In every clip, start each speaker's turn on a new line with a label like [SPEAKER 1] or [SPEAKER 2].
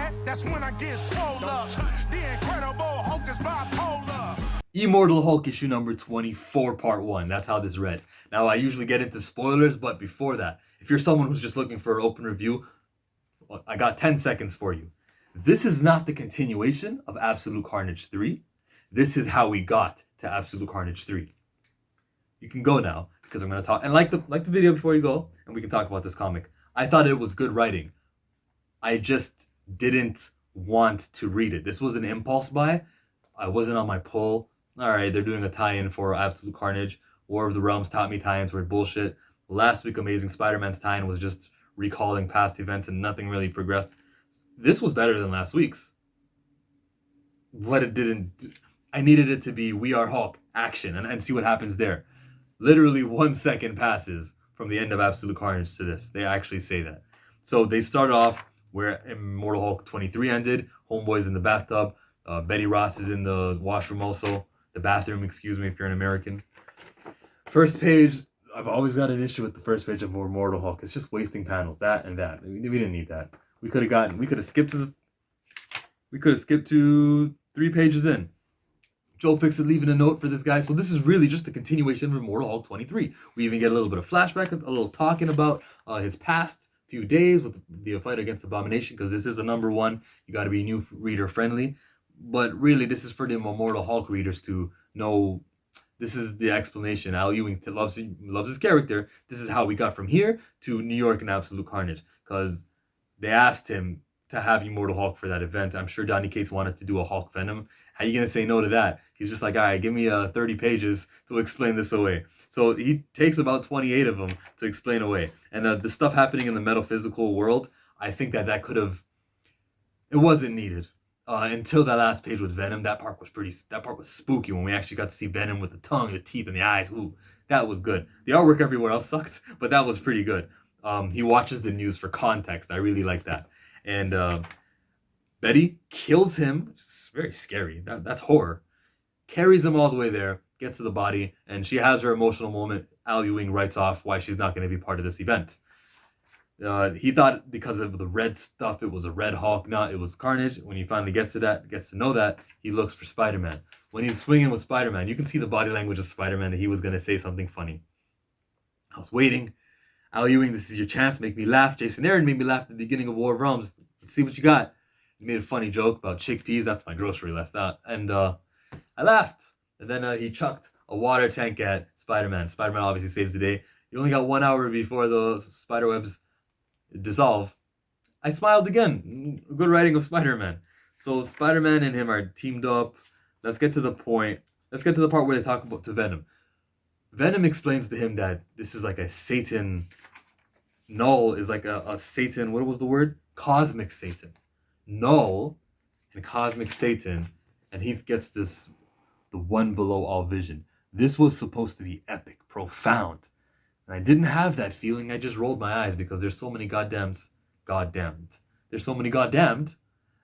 [SPEAKER 1] that, that's when I get swole up. The Incredible Hulk is bipolar.
[SPEAKER 2] Immortal Hulk issue number 24, part 1. That's how this read. Now, I usually get into spoilers, but before that, if you're someone who's just looking for an open review, I got 10 seconds for you. This is not the continuation of Absolute Carnage 3. This is how we got to Absolute Carnage 3. You can go now, because I'm going to talk. And like the video before you go, and we can talk about this comic. I thought it was good writing. I just didn't want to read it. This was an impulse buy. I wasn't on my pull. All right, they're doing a tie-in for Absolute Carnage. War of the Realms taught me tie-ins were bullshit. Last week, Amazing Spider-Man's tie-in was just recalling past events and nothing really progressed. This was better than last week's. But it didn't. I needed it to be We Are Hulk action and see what happens there. Literally 1 second passes from the end of Absolute Carnage to this. They actually say that. So they start off where Immortal Hulk 23 ended. Homeboy's in the bathtub. Betty Ross is in the washroom also. The bathroom, excuse me, if you're an American. First page, I've always got an issue with the first page of Immortal Hulk. It's just wasting panels, that and that. We didn't need that. We could have skipped to 3 pages in. Joe Fixit leaving a note for this guy. So this is really just a continuation of Immortal Hulk 23. We even get a little bit of flashback, a little talking about his past few days with the fight against Abomination, because this is a number 1. You got to be new reader friendly. But really, this is for the Immortal Hulk readers to know. This is the explanation. Al Ewing loves his character. This is how we got from here to New York and Absolute Carnage. Because they asked him to have Immortal Hulk for that event. I'm sure Donny Cates wanted to do a Hulk Venom. How you going to say no to that? He's just like, all right, give me 30 pages to explain this away. So he takes about 28 of them to explain away. And the stuff happening in the metaphysical world, I think that could have... It wasn't needed. Until that last page with Venom. That part was spooky when we actually got to see Venom with the tongue, the teeth, and the eyes. Ooh, that was good. The artwork everywhere else sucked, but that was pretty good. He watches the news for context. I really like that. And Betty kills him. It's very scary. That's horror. Carries him all the way there, gets to the body, and she has her emotional moment. Al Ewing writes off why she's not going to be part of this event. He thought because of the red stuff, it was a Red Hulk. No, it was Carnage. When he finally gets to know that, he looks for Spider-Man. When he's swinging with Spider-Man, you can see the body language of Spider-Man that he was going to say something funny. I was waiting. Al Ewing, this is your chance. Make me laugh. Jason Aaron made me laugh at the beginning of War of Realms. Let's see what you got. He made a funny joke about chickpeas. That's my grocery list. And I laughed. And then he chucked a water tank at Spider-Man. Spider-Man obviously saves the day. You only got 1 hour before the spiderwebs dissolve. I smiled again. Good writing of Spider-Man. So Spider-Man and him are teamed up. Let's get to the point. Let's get to the part where they talk about to Venom. Venom explains to him that this is like a Satan. Null is like a Satan. What was the word? Cosmic Satan. Null and Cosmic Satan. And he gets this, the one below all vision. This was supposed to be epic, profound. And I didn't have that feeling. I just rolled my eyes because there's so many goddamned. There's so many goddamned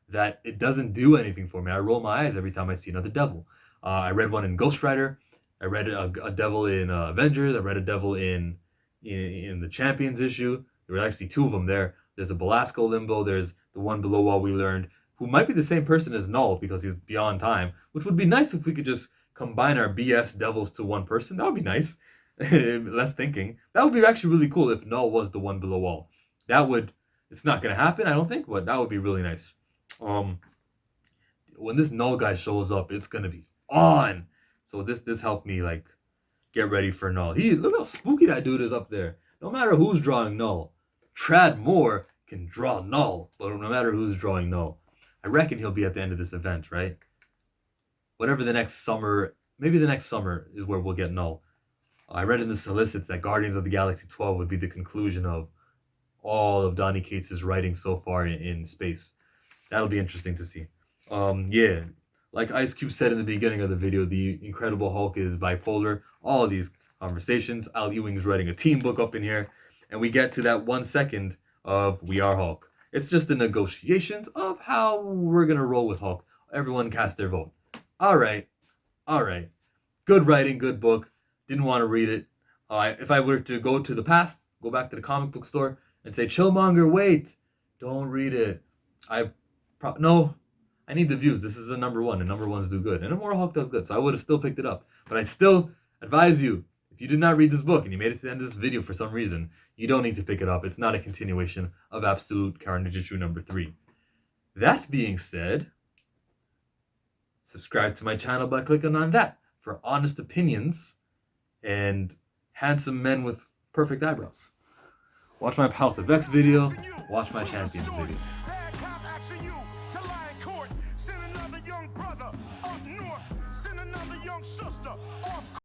[SPEAKER 2] that it doesn't do anything for me. I roll my eyes every time I see another devil. I read one in Ghost Rider. I read a devil in Avengers. I read a devil in the Champions issue. There were actually 2 of them there. There's a Belasco Limbo. There's the one below all we learned, who might be the same person as Null because he's beyond time, which would be nice if we could just combine our BS devils to one person. That would be nice. Less thinking. That would be actually really cool if Null was the one below all. It's not going to happen, I don't think, but that would be really nice. When this Null guy shows up, it's going to be on. So this helped me like get ready for Null. Look how spooky that dude is up there. No matter who's drawing Null, Trad Moore can draw Null, but no matter who's drawing Null, I reckon he'll be at the end of this event, right? Whatever the next summer, maybe the next summer is where we'll get Null. I read in the solicits that Guardians of the Galaxy 12 would be the conclusion of all of Donny Cates' writing so far in space. That'll be interesting to see. Yeah, like Ice Cube said in the beginning of the video, the Incredible Hulk is bipolar. All of these conversations. Al Ewing's writing a team book up in here. And we get to that 1 second of We Are Hulk. It's just the negotiations of how we're going to roll with Hulk. Everyone cast their vote. All right. Good writing, good book. Didn't want to read it. If I were to go to the past, go back to the comic book store and say, Chillmonger, wait, don't read it. I No, I need the views. This is a number one, and number ones do good. And Immortal Hulk does good, so I would have still picked it up. But I still advise you, if you did not read this book and you made it to the end of this video for some reason, you don't need to pick it up. It's not a continuation of Absolute Carnage issue number 3. That being said, subscribe to my channel by clicking on that for honest opinions and handsome men with perfect eyebrows. Watch my House of X video, watch my Champions video.